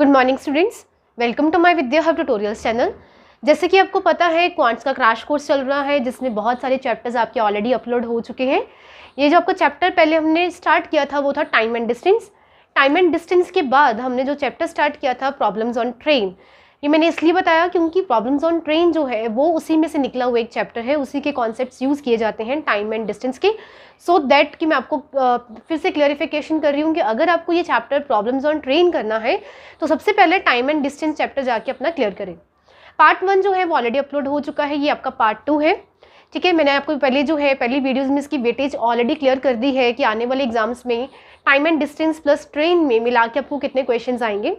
Good morning students, welcome to my Vidya hub tutorials channel. जैसे कि आपको पता है क्वांट्स का क्रैश कोर्स चल रहा है जिसमें बहुत सारे चैप्टर्स आपके ऑलरेडी अपलोड हो चुके हैं। ये जो आपका चैप्टर पहले हमने स्टार्ट किया था वो था time and distance. Time and distance के बाद हमने जो चैप्टर स्टार्ट किया था प्रॉब्लम्स ऑन ट्रेन। ये मैंने इसलिए बताया क्योंकि प्रॉब्लम्स ऑन ट्रेन जो है वो उसी में से निकला हुआ एक चैप्टर है, उसी के कॉन्सेप्ट्स यूज़ किए जाते हैं टाइम एंड डिस्टेंस के। सो दैट कि मैं आपको फिर से क्लैरिफिकेशन कर रही हूँ कि अगर आपको ये चैप्टर प्रॉब्लम्स ऑन ट्रेन करना है तो सबसे पहले टाइम एंड डिस्टेंस चैप्टर जाके अपना क्लियर करें। पार्ट 1 जो है वो ऑलरेडी अपलोड हो चुका है, ये आपका पार्ट 2 है। ठीक है, मैंने आपको पहली वीडियोज़ में इसकी वेटेज ऑलरेडी क्लियर कर दी है कि आने वाले एग्जाम्स में time and distance plus train में मिला के आपको कितने क्वेश्चन आएंगे।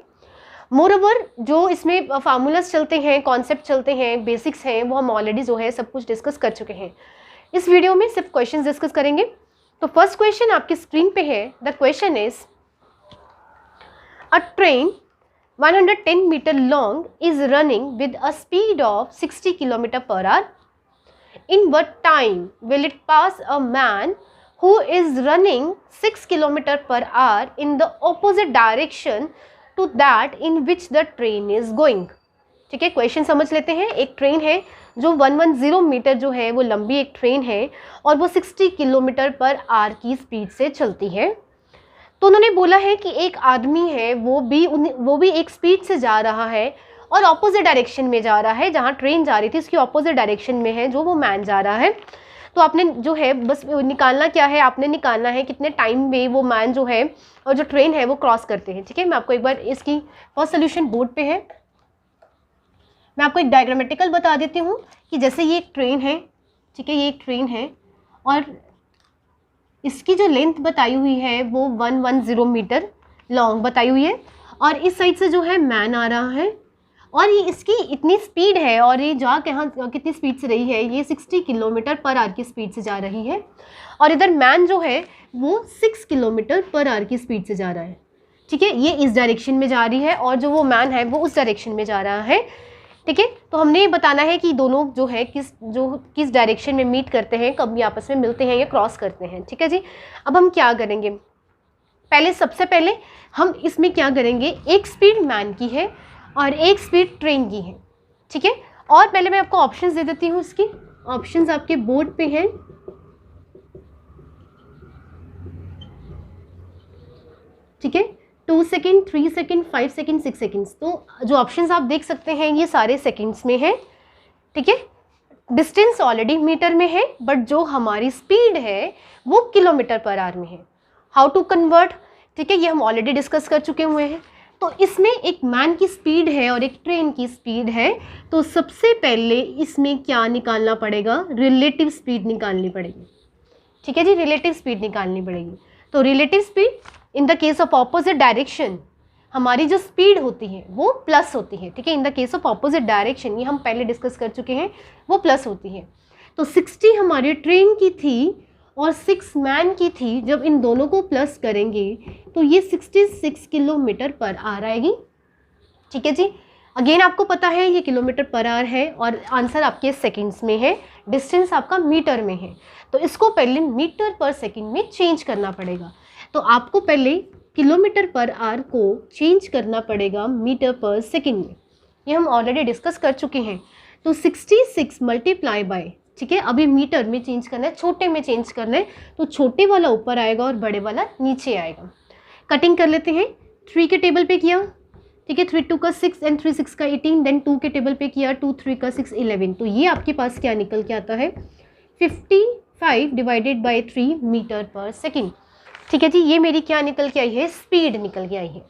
मोरओवर जो इसमें फार्मूलाज चलते हैं, कॉन्सेप्ट चलते हैं, बेसिक्स हैं, वो हम ऑलरेडी जो है सब कुछ डिस्कस कर चुके हैं। इस वीडियो में सिर्फ क्वेश्चन डिस्कस करेंगे। तो फर्स्ट क्वेश्चन आपकी स्क्रीन पे है। The question is a train 110 metre long is running with a speed of 60 kilometre per hour. In what time will it pass a man who is running 6 kilometer per hour in the opposite direction to that in which the train is going। ठीक है, question समझ लेते हैं। एक train है जो 110 metre जो है वो लंबी एक ट्रेन है और वो 60 किलोमीटर पर आवर की स्पीड से चलती है। तो उन्होंने बोला है कि एक आदमी है वो भी एक स्पीड से जा रहा है और ऑपोजिट डायरेक्शन में जा रहा है, जहाँ ट्रेन जा रही थी उसकी ऑपोजिट डायरेक्शन में है जो वो मैन जा रहा है। तो आपने जो है बस निकालना क्या है, आपने निकालना है कितने टाइम में वो मैन जो है और जो ट्रेन है वो क्रॉस करते हैं। ठीक है, मैं आपको एक बार इसकी फर्स्ट सोल्यूशन बोर्ड पे है, मैं आपको एक डायग्रामेटिकल बता देती हूँ कि जैसे ये एक ट्रेन है। ठीक है, ये एक ट्रेन है और इसकी जो लेंथ बताई हुई है वो 110 मीटर लॉन्ग बताई हुई है और इस साइड से जो है मैन आ रहा है और ये इसकी इतनी स्पीड है और ये जा कहाँ कितनी स्पीड से रही है, ये 60 किलोमीटर पर आवर की स्पीड से जा रही है और इधर मैन जो है वो 6 किलोमीटर पर आवर की स्पीड से जा रहा है। ठीक है, ये इस डायरेक्शन में जा रही है और जो वो मैन है वो उस डायरेक्शन में जा रहा है। ठीक है, तो हमने ये बताना है कि दोनों जो है किस डायरेक्शन में मीट करते हैं, कब ये आपस में मिलते हैं या क्रॉस करते हैं। ठीक है जी, अब हम क्या करेंगे, सबसे पहले हम इसमें क्या करेंगे, एक स्पीड मैन की है और एक स्पीड ट्रेन की है। ठीक है, और पहले मैं आपको ऑप्शंस दे देती हूँ। इसकी ऑप्शंस आपके बोर्ड पे हैं। ठीक है, 2 सेकेंड, 3 सेकेंड, 5 सेकेंड, 6 सेकेंड्स। तो जो ऑप्शंस आप देख सकते हैं ये सारे सेकेंड्स में हैं। ठीक है, डिस्टेंस ऑलरेडी मीटर में है बट जो हमारी स्पीड है वो किलोमीटर पर आवर में है। हाउ टू कन्वर्ट, ठीक है, ये हम ऑलरेडी डिस्कस कर चुके हुए हैं। तो इसमें एक मैन की स्पीड है और एक ट्रेन की स्पीड है, तो सबसे पहले इसमें क्या निकालना पड़ेगा, रिलेटिव स्पीड निकालनी पड़ेगी। ठीक है जी, रिलेटिव स्पीड निकालनी पड़ेगी। तो relative speed in the case of opposite direction हमारी जो स्पीड होती है वो प्लस होती है। ठीक है, in the case of opposite direction ये हम पहले डिस्कस कर चुके हैं, वो प्लस होती है। तो 60 हमारी ट्रेन की थी और 6 मैन की थी। जब इन दोनों को प्लस करेंगे तो ये 66 किलोमीटर पर आवर आएगी। ठीक है जी, अगेन आपको पता है ये किलोमीटर पर आवर है और आंसर आपके सेकंड्स में है, डिस्टेंस आपका मीटर में है। तो इसको पहले मीटर पर सेकंड में चेंज करना पड़ेगा। तो आपको पहले किलोमीटर पर आवर को चेंज करना पड़ेगा मीटर पर सेकंड में, ये हम ऑलरेडी डिस्कस कर चुके हैं। तो 66 मल्टीप्लाई बाय, ठीक है, अभी मीटर में चेंज करना है, छोटे में चेंज करना है, तो छोटे वाला ऊपर आएगा और बड़े वाला नीचे आएगा। कटिंग कर लेते हैं। 3 के टेबल पे किया, ठीक है, 3 2 का 6 एंड 3 6 का 18, देन 2 के टेबल पे किया, 2 3 का 6 11। तो ये आपके पास क्या निकल के आता है, 55 डिवाइडेड बाई 3 मीटर पर सेकेंड। ठीक है जी, ये मेरी क्या निकल के आई है, स्पीड निकल के आई है।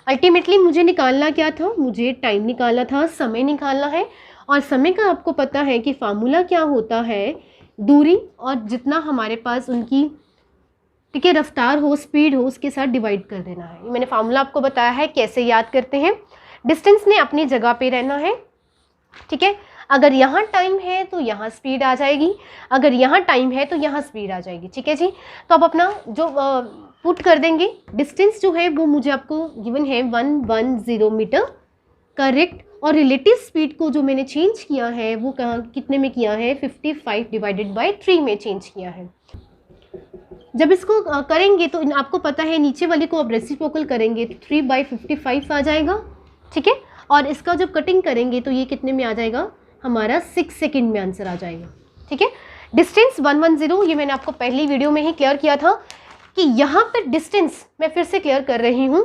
अल्टीमेटली मुझे निकालना क्या था, मुझे टाइम निकालना था, समय निकालना है। और समय का आपको पता है कि फार्मूला क्या होता है, दूरी और जितना हमारे पास उनकी, ठीक है, रफ्तार हो, स्पीड हो, उसके साथ डिवाइड कर देना है। मैंने फार्मूला आपको बताया है कैसे याद करते हैं। डिस्टेंस ने अपनी जगह पे रहना है। ठीक है, अगर यहाँ टाइम है तो यहाँ स्पीड आ जाएगी, अगर यहाँ टाइम है तो यहाँ स्पीड आ जाएगी। ठीक है जी, तो अब अपना जो पुट कर देंगे, डिस्टेंस जो है वो मुझे आपको गिवन है 110 मीटर, करेक्ट। और रिलेटिव स्पीड को जो मैंने चेंज किया है वो कितने में किया है, 55 डिवाइडेड बाई 3 में चेंज किया है। जब इसको करेंगे तो आपको पता है नीचे वाले को आप रेसिप्रोकल करेंगे तो 3/55 आ जाएगा ठीक है। और इसका जब कटिंग करेंगे तो ये कितने में आ जाएगा, हमारा 6 सेकेंड में आंसर आ जाएगा। ठीक है। डिस्टेंस 110, ये मैंने आपको पहली वीडियो में ही क्लियर किया था कि यहाँ पर डिस्टेंस मैं फिर से क्लियर कर रही हूँ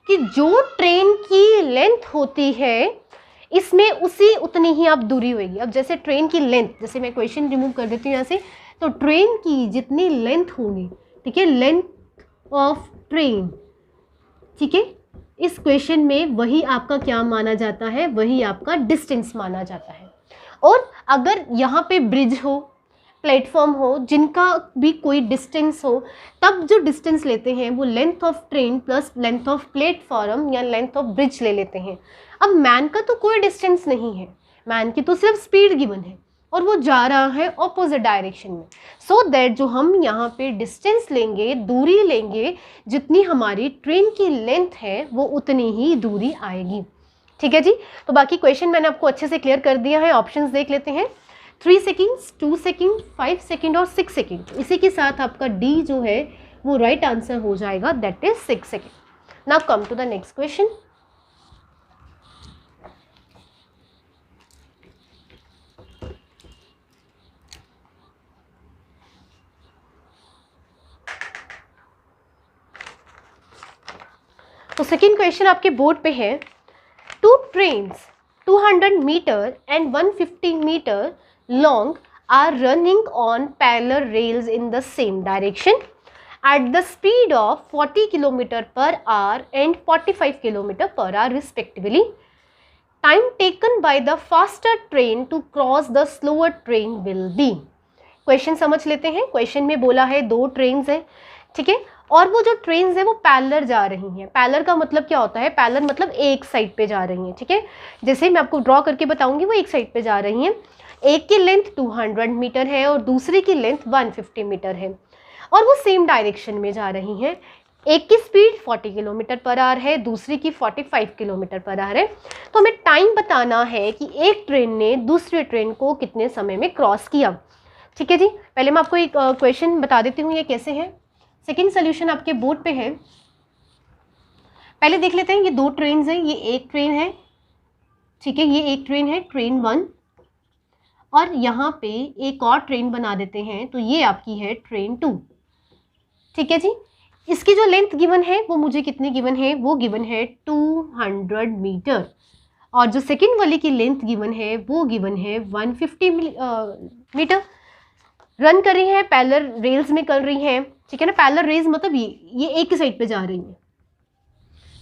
कि जो ट्रेन की लेंथ होती है इसमें उतनी ही आप दूरी होगी। अब जैसे ट्रेन की लेंथ, जैसे मैं क्वेश्चन रिमूव कर देती हूँ यहाँ से, तो ट्रेन की जितनी लेंथ होगी, ठीक है, लेंथ ऑफ ट्रेन, ठीक है, इस क्वेश्चन में वही आपका क्या माना जाता है, वही आपका डिस्टेंस माना जाता है। और अगर यहाँ पे ब्रिज हो, प्लेटफॉर्म हो, जिनका भी कोई डिस्टेंस हो, तब जो डिस्टेंस लेते हैं वो length of train plus length of platform या लेंथ ऑफ ब्रिज ले लेते हैं। अब मैन का तो कोई डिस्टेंस नहीं है, मैन की तो सिर्फ स्पीड गिवन है और वो जा रहा है ऑपोजिट डायरेक्शन में। सो दैट जो हम यहाँ पे डिस्टेंस लेंगे, दूरी लेंगे, जितनी हमारी ट्रेन की लेंथ है वो उतनी ही दूरी आएगी। ठीक है जी। तो बाकी क्वेश्चन मैंने आपको अच्छे से क्लियर कर दिया है। ऑप्शंस देख लेते हैं, 3 सेकेंड्स, 2 सेकेंड, 5 सेकेंड और 6 सेकेंड। इसी के साथ आपका डी जो है वो राइट आंसर हो जाएगा, that is 6 second. Now come to the next question. तो सेकेंड क्वेश्चन आपके बोर्ड पे है, 2 trains 200 metre and 150 metre long are running on parallel rails in the same direction at the speed of 40 km per hour and 45 km per hour respectively. Time taken by the faster train to cross the slower train will be. Question समझ लेते हैं। Question में बोला है 2 trains हैं, ठीक है, और वो जो ट्रेन्स है वो पैरेलल जा रही हैं। पैरेलल का मतलब क्या होता है, पैरेलल मतलब एक साइड पे जा रही हैं। ठीक है, जैसे मैं आपको ड्रॉ करके बताऊंगी, वो एक साइड पे जा रही हैं। एक की लेंथ 200 मीटर है और दूसरी की लेंथ 150 मीटर है और वो सेम डायरेक्शन में जा रही हैं। एक की स्पीड 40 किलोमीटर पर आवर है, दूसरी की 45 किलोमीटर पर आवर है। तो हमें टाइम बताना है कि एक ट्रेन ने दूसरे ट्रेन को कितने समय में क्रॉस किया। ठीक है जी। पहले मैं आपको एक क्वेश्चन बता देती हूँ ये कैसे है। सेकेंड सोल्यूशन आपके बोर्ड पे है। पहले देख लेते हैं, ये 2 ट्रेन हैं, ये एक ट्रेन है, ठीक है, ये एक ट्रेन है, ट्रेन 1, और यहाँ पे एक और ट्रेन बना देते हैं, तो ये आपकी है ट्रेन 2। ठीक है जी। इसकी जो लेंथ गिवन है वो मुझे कितनी गिवन है, वो गिवन है 200 मीटर, और जो सेकेंड वाली की लेंथ गिवन है वो गिवन है 150 मीटर। रन कर रही हैं, पैरेलल रेल्स में कर रही हैं, ठीक है ना। पैरेलल रेल्स मतलब ये एक ही साइड पे जा रही हैं,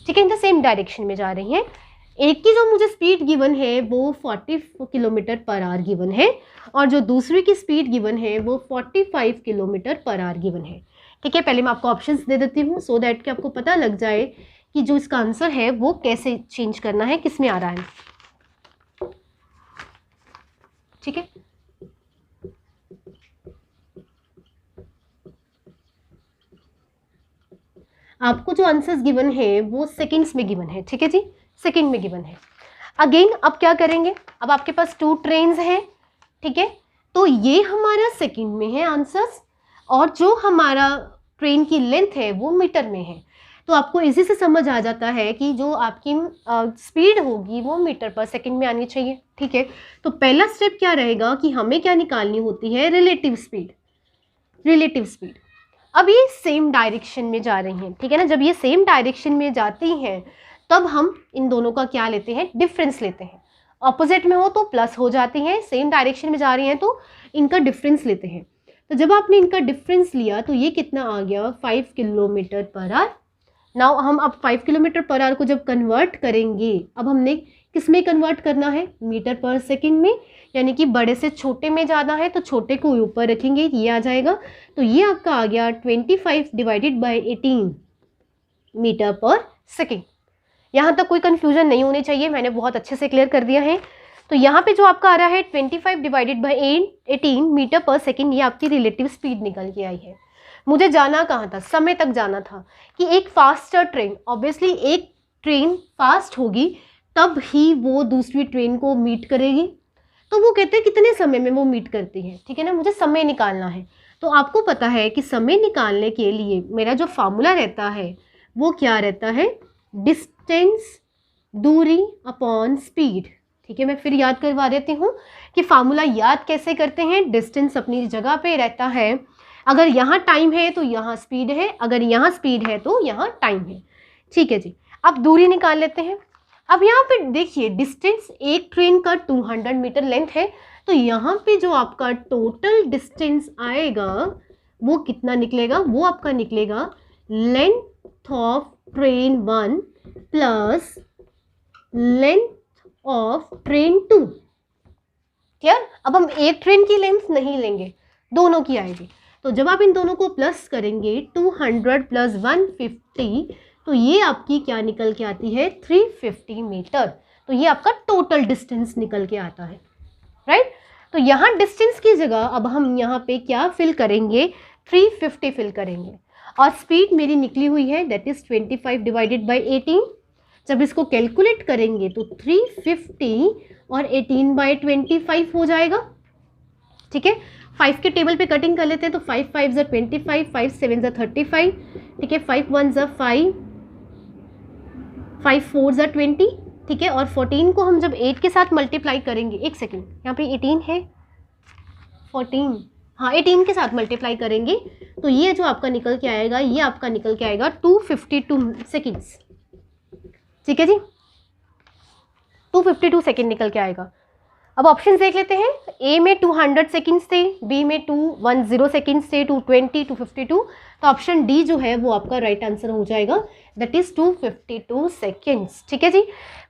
ठीक है, इन द सेम डायरेक्शन में जा रही हैं। एक की जो मुझे स्पीड गिवन है वो 40 किलोमीटर पर आवर गिवन है और जो दूसरी की स्पीड गिवन है वो 45 किलोमीटर पर आवर गिवन है। ठीक है, पहले मैं आपको ऑप्शंस दे देती हूँ सो दैट कि आपको पता लग जाए कि जो इसका आंसर है वो कैसे चेंज करना है, किस में आ रहा है। ठीक है, आपको जो आंसर्स गिवन है वो सेकंड्स में गिवन है। ठीक है जी, सेकंड में गिवन है। अगेन अब क्या करेंगे, अब आपके पास 2 ट्रेन्स हैं, ठीक है, तो ये हमारा सेकंड में है आंसर्स और जो हमारा ट्रेन की लेंथ है वो मीटर में है। तो आपको इसी से समझ आ जाता है कि जो आपकी स्पीड होगी वो मीटर पर सेकंड में आनी चाहिए। ठीक है, तो पहला स्टेप क्या रहेगा कि हमें क्या निकालनी होती है, रिलेटिव स्पीड। रिलेटिव स्पीड, अब ये सेम डायरेक्शन में जा रही हैं, ठीक है ना। जब ये सेम डायरेक्शन में जाती हैं तब हम इन दोनों का क्या लेते हैं, डिफरेंस लेते हैं। ऑपोजिट में हो तो प्लस हो जाती हैं, सेम डायरेक्शन में जा रही हैं तो इनका डिफरेंस लेते हैं। तो जब आपने इनका डिफरेंस लिया तो ये कितना आ गया, 5 किलोमीटर पर आवर। नाउ हम अब 5 किलोमीटर पर आवर को जब कन्वर्ट करेंगे, अब हमने किस में कन्वर्ट करना है, मीटर पर सेकेंड में, यानी कि बड़े से छोटे में ज़्यादा है तो छोटे को ऊपर रखेंगे, ये आ जाएगा। तो ये आपका आ गया 25 डिवाइडेड बाय 18 मीटर पर सेकेंड। यहाँ तक कोई कन्फ्यूजन नहीं होनी चाहिए, मैंने बहुत अच्छे से क्लियर कर दिया है। तो यहाँ पे जो आपका आ रहा है 25 डिवाइडेड बाय 18 मीटर पर सेकेंड, ये आपकी रिलेटिव स्पीड निकल के आई है। मुझे जाना कहाँ था, समय तक जाना था कि एक फास्टर ट्रेन, ऑब्वियसली एक ट्रेन फास्ट होगी तब ही वो दूसरी ट्रेन को मीट करेगी। तो वो कहते हैं कितने समय में वो मीट करती है, ठीक है ना, मुझे समय निकालना है। तो आपको पता है कि समय निकालने के लिए मेरा जो फार्मूला रहता है वो क्या रहता है, डिस्टेंस दूरी अपॉन स्पीड। ठीक है, मैं फिर याद करवा देती हूँ कि फार्मूला याद कैसे करते हैं। डिस्टेंस अपनी जगह पे रहता है, अगर यहाँ टाइम है तो यहाँ स्पीड है, अगर यहाँ स्पीड है तो यहाँ टाइम है। ठीक है जी, अब दूरी निकाल लेते हैं। अब यहाँ पे देखिए डिस्टेंस, एक ट्रेन का 200 मीटर लेंथ है, तो यहाँ पे जो आपका टोटल डिस्टेंस आएगा वो कितना निकलेगा, वो आपका निकलेगा length of train 1 plus length of train 2। Clear? अब हम एक ट्रेन की लेंथ नहीं लेंगे, दोनों की आएगी। तो जब आप इन दोनों को प्लस करेंगे 200 प्लस 150, तो ये आपकी क्या निकल के आती है 350 मीटर। तो ये आपका टोटल डिस्टेंस निकल के आता है, राइट। तो यहाँ डिस्टेंस की जगह अब हम यहाँ पे क्या फिल करेंगे, 350 फिल करेंगे। और स्पीड मेरी निकली हुई है दैट इज 25 डिवाइडेड बाई 18। जब इसको कैलकुलेट करेंगे तो 350 और 18/25 हो जाएगा। ठीक है, 5 के टेबल पे कटिंग कर लेते हैं तो 5 5 ज़ा 25, 5 7 ज़ा 35। ठीक है, 5 1 ज़ा 5, 5 4 ज़ा 20। ठीक है, और 14 को हम जब 8 के साथ मल्टीप्लाई करेंगे, एक सेकेंड, यहाँ पे 18 है, 14, हाँ 18 के साथ मल्टीप्लाई करेंगे तो ये जो आपका निकल के आएगा, ये आपका निकल के आएगा 252 सेकेंड्स। ठीक है जी, 252 सेकेंड निकल के आएगा। अब ऑप्शन देख लेते हैं। ए में 200 सेकेंड्स थे, बी में 210 सेकेंड्स थे, 220, 252। तो ऑप्शन डी जो है वो आपका राइट आंसर हो जाएगा, दैट इज 252 सेकेंड्स। ठीक है जी,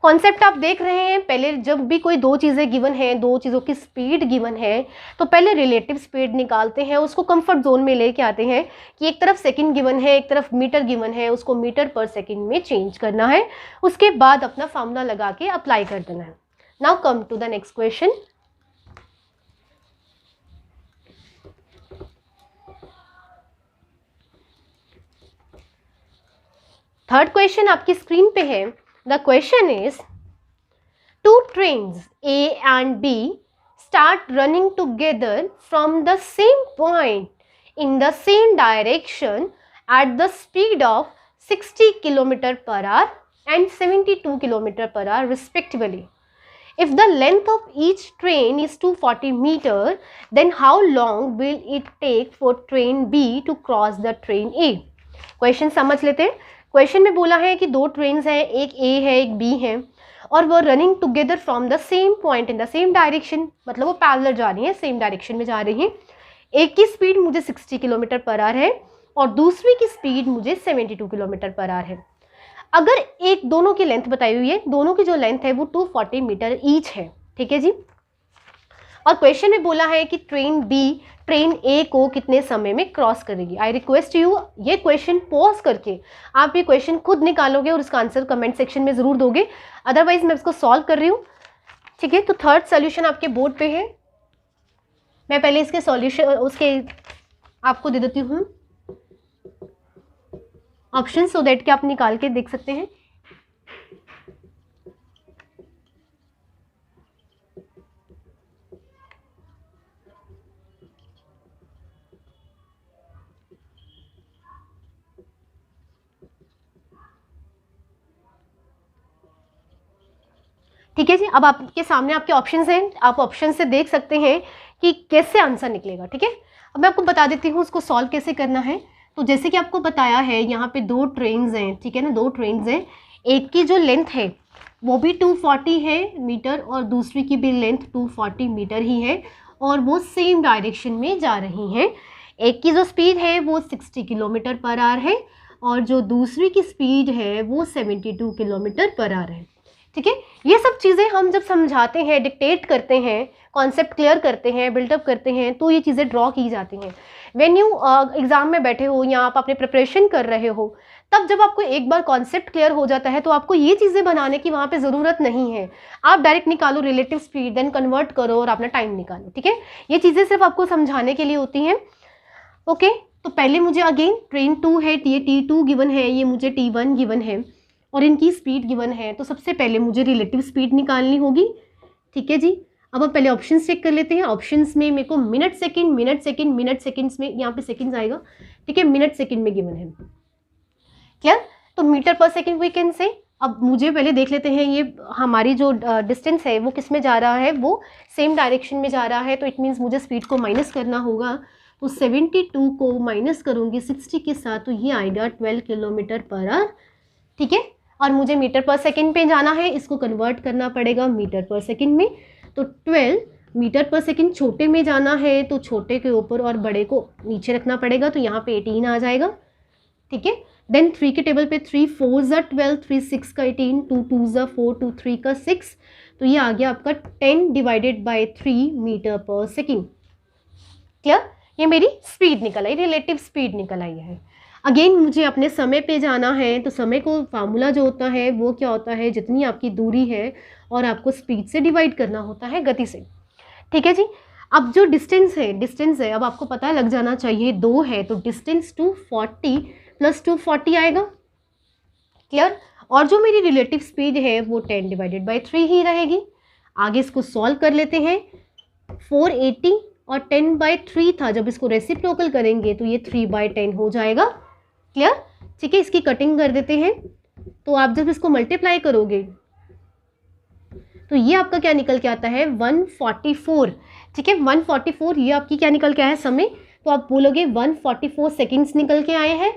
कॉन्सेप्ट आप देख रहे हैं। पहले जब भी कोई दो चीज़ें गिवन है, दो चीज़ों की स्पीड गिवन है, तो पहले रिलेटिव स्पीड निकालते हैं, उसको कंफर्ट जोन में लेके आते हैं कि एक तरफ सेकेंड गिवन है, एक तरफ मीटर गिवन है, उसको मीटर पर सेकेंड में चेंज करना है, उसके बाद अपना फार्मूला लगा के अप्लाई कर देना है। Now come to the next question. Third question आपकी स्क्रीन पे है। The question is, two trains A and B start running together from the same point in the same direction at the speed of 60 km per hour and 72 km per hour respectively. If the length of each train is 240 meter, then how long will it take for train B to cross the train A? Question समझ लेते हैं। Question में बोला है कि दो trains हैं, एक A है एक B है, और वो running together from the same point in the same direction, मतलब वो पैरेलल जा रही हैं, सेम डायरेक्शन में जा रही हैं। एक की स्पीड मुझे 60 किलोमीटर पर आवर है और दूसरी की स्पीड मुझे 72 किलोमीटर पर आवर है। अगर एक दोनों की लेंथ बताई हुई है, दोनों की जो लेंथ है वो 240 मीटर ईच है। ठीक है जी, और क्वेश्चन में बोला है कि ट्रेन बी ट्रेन ए को कितने समय में क्रॉस करेगी। आई रिक्वेस्ट यू, ये क्वेश्चन पॉज करके आप ये क्वेश्चन खुद निकालोगे और उसका आंसर कमेंट सेक्शन में जरूर दोगे, अदरवाइज मैं इसको सॉल्व कर रही हूँ। ठीक है, तो थर्ड सोल्यूशन आपके बोर्ड पे है। मैं पहले इसके सॉल्यूशन उसके आपको दे देती हूँ ऑप्शन, सो दैट कि आप निकाल के देख सकते हैं। ठीक है जी, अब आपके सामने आपके ऑप्शंस हैं, आप ऑप्शन से देख सकते हैं कि कैसे आंसर निकलेगा। ठीक है, अब मैं आपको बता देती हूँ उसको सॉल्व कैसे करना है। तो जैसे कि आपको बताया है, यहाँ पे दो ट्रेन्स हैं, ठीक है ना, दो ट्रेन्स हैं। एक की जो लेंथ है वो भी 240 है मीटर और दूसरी की भी लेंथ 240 मीटर ही है, और वो सेम डायरेक्शन में जा रही हैं। एक की जो स्पीड है वो 60 किलोमीटर पर आवर है और जो दूसरी की स्पीड है वो 72 किलोमीटर पर आवर है। ठीक है, ये सब चीज़ें हम जब समझाते हैं, डिक्टेट करते हैं, कॉन्सेप्ट क्लियर करते हैं, बिल्डअप करते हैं, तो ये चीज़ें ड्रॉ की जाती हैं। व्हेन यू एग्ज़ाम में बैठे हो या आप अपने प्रिपरेशन कर रहे हो, तब जब आपको एक बार कॉन्सेप्ट क्लियर हो जाता है तो आपको ये चीज़ें बनाने की वहाँ पे ज़रूरत नहीं है। आप डायरेक्ट निकालो रिलेटिव स्पीड, देन कन्वर्ट करो और अपना टाइम निकालो। ठीक है, ये चीज़ें सिर्फ आपको समझाने के लिए होती हैं। ओके, तो पहले मुझे अगेन ट्रेन 2 है, ये T2 गिवन है, ये मुझे T1 गिवन है और इनकी स्पीड गिवन है। तो सबसे पहले मुझे रिलेटिव स्पीड निकालनी होगी। ठीक है जी, अब हम पहले ऑप्शन चेक कर लेते हैं। ऑप्शंस में मेरे को minute second minute second minute seconds में, यहाँ पे सेकंड्स आएगा। ठीक है, मिनट सेकंड में गिवन है। क्लियर? तो मीटर पर सेकंड वी कैन से। अब मुझे पहले देख लेते हैं ये हमारी जो डिस्टेंस है वो किस में जा रहा है, वो सेम डायरेक्शन में जा रहा है, तो इट मीन्स मुझे स्पीड को माइनस करना होगा। तो 72 को माइनस करूँगी 60 के साथ, तो ये आएगा 12 किलोमीटर पर आवर, ठीक है। और मुझे मीटर पर सेकेंड पे जाना है, इसको कन्वर्ट करना पड़ेगा मीटर पर सेकेंड में। तो 12 मीटर पर सेकेंड छोटे में जाना है, तो छोटे के ऊपर और बड़े को नीचे रखना पड़ेगा, तो यहाँ पे 18 आ जाएगा, ठीक है। देन 3 के टेबल पे 3 4 ज़ा 12, 3 6 का 18, 2 2 ज़ा 4, 2 3 का 6, तो ये आ गया आपका 10 डिवाइडेड बाय 3 मीटर पर सेकेंड। क्लियर? ये मेरी स्पीड निकल आई, रिलेटिव स्पीड निकल आई है। अगेन मुझे अपने समय पे जाना है, तो समय को फार्मूला जो होता है वो क्या होता है, जितनी आपकी दूरी है और आपको स्पीड से डिवाइड करना होता है, गति से, ठीक है जी। अब जो डिस्टेंस है अब आपको पता लग जाना चाहिए, 2 है तो डिस्टेंस 240 प्लस 240 आएगा, क्लियर। और जो मेरी रिलेटिव स्पीड है वो 10 डिवाइडेड बाई 3 ही रहेगी। आगे इसको सॉल्व कर लेते हैं। 480 और 10/3 था, जब इसको रेसिप्रोकल करेंगे तो ये 3/10 हो जाएगा, क्लियर, ठीक है। इसकी कटिंग कर देते हैं, तो आप जब इसको मल्टीप्लाई करोगे तो ये आपका क्या निकल के आता है 144, ठीक है। 144 ये आपकी क्या निकल के आया है समय, तो आप बोलोगे 144 सेकेंड्स निकल के आए हैं,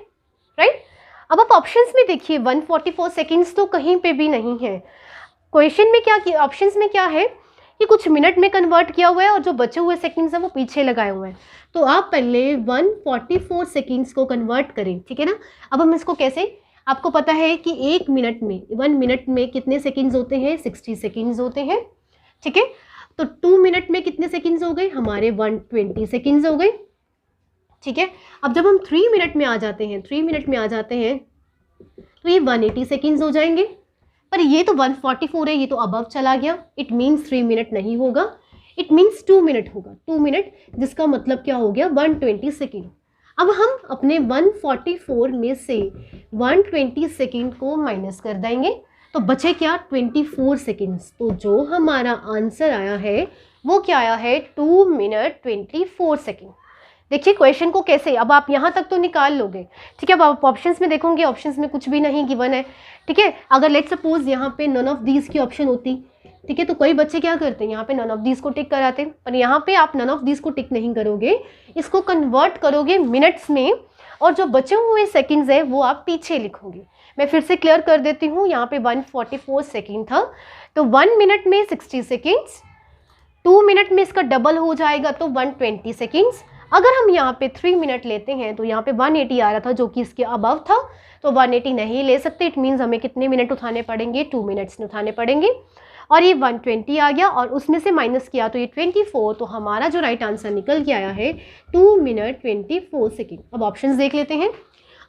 राइट। अब आप ऑप्शंस में देखिए 144 सेकेंड्स तो कहीं पे भी नहीं है। क्वेश्चन में क्या किया, ऑप्शंस में क्या है कि कुछ मिनट में कन्वर्ट किया हुआ है और जो बचे हुए सेकंड्स हैं वो पीछे लगाए हुए हैं। तो आप पहले 144 सेकंड्स को कन्वर्ट करें, ठीक है ना। अब हम इसको कैसे, आपको पता है कि 1 मिनट में कितने सेकंड्स होते हैं, 60 सेकंड्स होते हैं, ठीक है। तो 2 मिनट में कितने सेकंड्स हो गए हमारे, 120 सेकंड्स हो गए, ठीक है। अब जब हम 3 मिनट में आ जाते हैं तो ये 180 सेकंड्स हो जाएंगे। पर ये तो 144 है, ये तो अबव चला गया, इट मीन्स 3 मिनट नहीं होगा, इट मीन्स 2 मिनट होगा, 2 मिनट, जिसका मतलब क्या हो गया 120 सेकेंड। अब हम अपने 144 में से 120 सेकेंड को माइनस कर देंगे, तो बचे क्या 24 सेकेंड्स। तो जो हमारा आंसर आया है वो क्या आया है 2 मिनट 24 सेकेंड। देखिए क्वेश्चन को कैसे, अब आप यहाँ तक तो निकाल लोगे, ठीक है। अब आप ऑप्शंस में देखोगे, ऑप्शंस में कुछ भी नहीं गिवन है, ठीक है। अगर लेट्स सपोज यहाँ पे नन ऑफ दीज की ऑप्शन होती, ठीक है, तो कई बच्चे क्या करते हैं यहाँ पे नन ऑफ दीज को टिक कराते हैं, पर यहाँ पे आप नन ऑफ दीज को टिक नहीं करोगे, इसको कन्वर्ट करोगे मिनट्स में, और जो बचे हुए सेकेंड्स है वो आप पीछे लिखोगे। मैं फिर से क्लियर कर देती हूँ, यहाँ पे 144 सेकेंड था, तो 1 मिनट में 60 सेकेंड्स, 2 मिनट में इसका डबल हो जाएगा तो 120 सेकेंड्स। अगर हम यहाँ पे 3 मिनट लेते हैं तो यहाँ पे 180 आ रहा था जो कि इसके अबव था, तो 180 नहीं ले सकते, इट मीन्स हमें कितने मिनट उठाने पड़ेंगे, 2 मिनट्स उठाने पड़ेंगे। और ये 120 आ गया और उसमें से माइनस किया तो ये 24, तो हमारा जो राइट आंसर निकल के आया है 2 मिनट 24 सेकेंड। अब ऑप्शंस देख लेते हैं,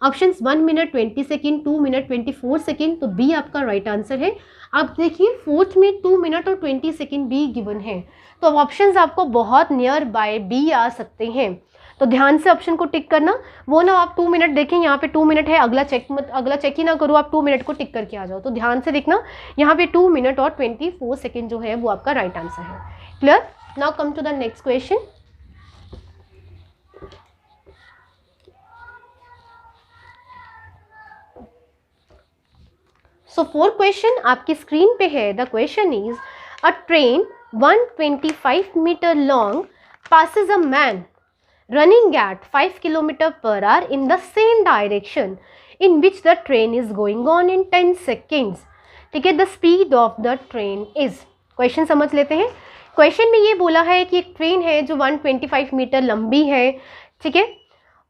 options 1 minute 20 second, 2 minute 24 second, तो बी आपका राइट आंसर है। आप देखिए फोर्थ में 2 मिनट और 20 सेकेंड बी गिवन है, तो अब ऑप्शंस आपको बहुत नियर बाय बी आ सकते हैं, तो ध्यान से ऑप्शन को टिक करना। वो ना आप 2 मिनट देखें, यहाँ पे 2 मिनट है, अगला चेक ही ना करो, आप 2 मिनट को टिक करके आ जाओ, तो ध्यान से देखना, यहाँ पे 2 मिनट और 24 सेकेंड जो है वो आपका राइट आंसर है, clear. Now come to the next question. So 4 question आपकी स्क्रीन पे है। The question is a train 125 metre long passes a man running at 5 km per hour in the same direction in which the train is going on in 10 seconds. ठीक है, the speed of the train is. Question समझ लेते हैं। Question में ये बोला है कि एक ट्रेन है जो 125 मीटर लंबी है, ठीक है,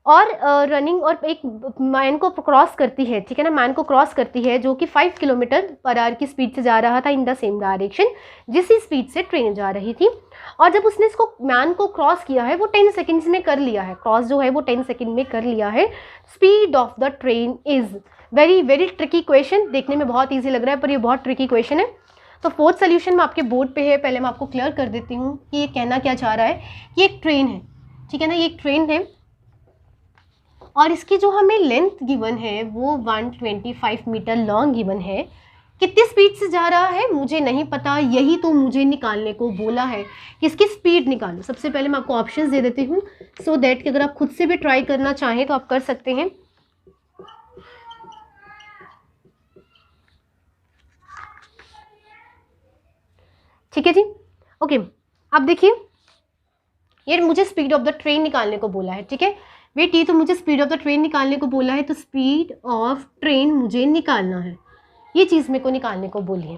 और रनिंग और एक मैन को क्रॉस करती है, ठीक है ना, मैन को क्रॉस करती है जो कि 5 किलोमीटर पर आवर की स्पीड से जा रहा था इन द सेम डायरेक्शन जिस स्पीड से ट्रेन जा रही थी। और जब उसने इसको मैन को क्रॉस किया है वो 10 सेकेंड्स में कर लिया है, क्रॉस जो है वो 10 सेकेंड में कर लिया है। Speed of the train is. Very very tricky question, देखने में बहुत ईजी लग रहा है पर ये बहुत ट्रिकी क्वेश्चन है। तो फोर्थ सोल्यूशन में आपके बोर्ड पे है, पहले मैं आपको क्लियर कर देती हूँ कि ये कहना क्या चाह रहा है कि एक ट्रेन है, ठीक है ना, ये एक ट्रेन है और इसकी जो हमें लेंथ गिवन है वो 125 मीटर लॉन्ग गिवन है। कितनी स्पीड से जा रहा है मुझे नहीं पता, यही तो मुझे निकालने को बोला है कि इसकी स्पीड निकालो। सबसे पहले मैं आपको ऑप्शंस दे देती हूँ सो दैट कि अगर आप खुद से भी ट्राई करना चाहें तो आप कर सकते हैं। ठीक है जी, ओके। अब देखिए ये मुझे स्पीड ऑफ द ट्रेन निकालने को बोला है, ठीक है वेट, ये तो मुझे स्पीड ऑफ द ट्रेन निकालने को बोला है, तो स्पीड ऑफ ट्रेन मुझे निकालना है, ये चीज़ मेरे को निकालने को बोली है।